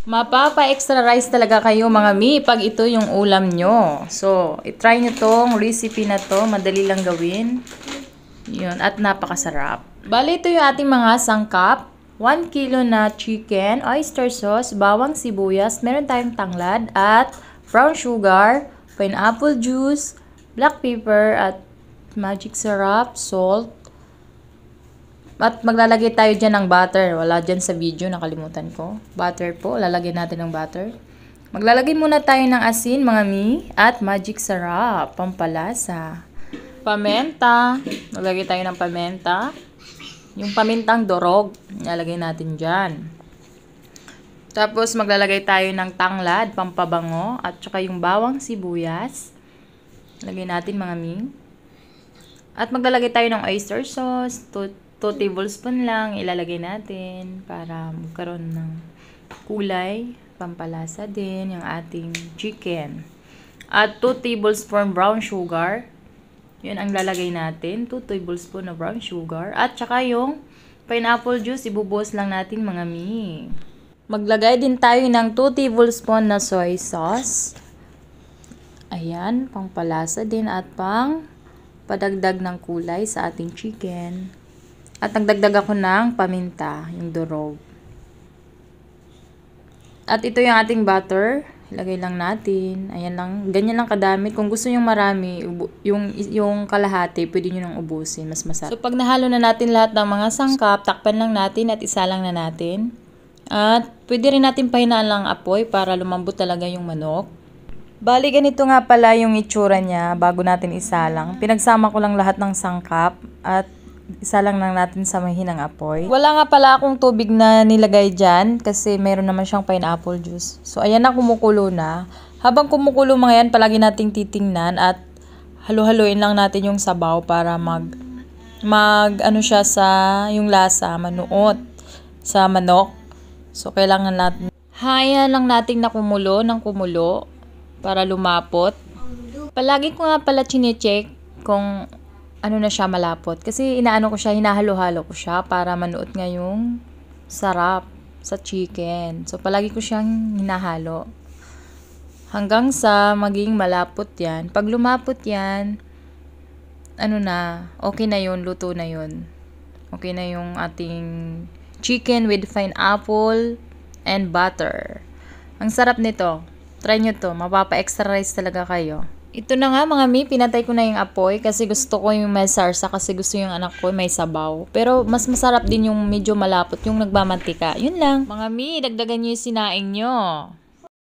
Mapapa-extra rice talaga kayo mga mi pag ito yung ulam nyo. So, itry nyo tong recipe na to. Madali lang gawin. Yun, at napakasarap. Bali, ito yung ating mga sangkap. 1 kilo na chicken, oyster sauce, bawang sibuyas, meron tayong tanglad, at brown sugar, pineapple juice, black pepper, at magic syrup, salt. At maglalagay tayo dyan ng butter. Wala dyan sa video, nakalimutan ko. Butter po, lalagyan natin ng butter. Maglalagay muna tayo ng asin, mga mi, at magic syrup, pampalasa. Pamenta, maglagay tayo ng pamenta. Yung pamintang dorog, ilalagay natin dyan. Tapos maglalagay tayo ng tanglad, pampabango, at saka yung bawang sibuyas. Lagay natin mga mi. At maglalagay tayo ng oyster sauce, 2 tablespoon lang ilalagay natin para magkaroon ng kulay, pampalasa din yung ating chicken. At 2 tablespoon brown sugar. Yun ang lalagay natin, 2 tablespoon na brown sugar. At saka yung pineapple juice, ibubuhos lang natin mga mi. Maglagay din tayo ng 2 tablespoon na soy sauce. Ayan, pampalasa din at pang padagdag ng kulay sa ating chicken. At nagdagdag ako ng paminta, yung durog. At ito yung ating butter. Ilagay lang natin. Ayan lang. Ganyan lang kadami. Kung gusto nyo marami, yung kalahati, pwede nyo nang ubusin. Mas masarap. So, pag nahalo na natin lahat ng mga sangkap, takpan lang natin at isa lang na natin. At pwede rin natin pahinaan lang apoy para lumambot talaga yung manok. Bali, ganito nga pala yung itsura niya bago natin isalang. Pinagsama ko lang lahat ng sangkap at isa lang natin sa mahinang apoy. Wala nga pala akong tubig na nilagay dyan kasi meron naman siyang pineapple juice. So, ayan na, kumukulo na. Habang kumukulo mga yan, palagi nating titingnan at halu-haluin lang natin yung sabaw para ano siya sa yung lasa, manuot sa manok. So, kailangan natin hayan lang natin na kumulo ng kumulo para lumapot. Palagi ko nga pala chinecheck kung ano na siya malapot. Kasi inaano ko siya, hinahalo-halo ko siya para manuot nga yung sarap sa chicken. So, palagi ko siyang hinahalo. Hanggang sa maging malapot yan. Pag lumapot yan, ano na, okay na yun, luto na yun. Okay na yung ating chicken with pineapple and butter. Ang sarap nito. Try nyo to. Mapapa-extra rice talaga kayo. Ito na nga mga mi, pinatay ko na yung apoy kasi gusto ko yung may sarsa kasi gusto yung anak ko may sabaw. Pero mas masarap din yung medyo malapot, yung nagmamantika. Yun lang. Mga mi, dagdagan nyo yung sinaing nyo.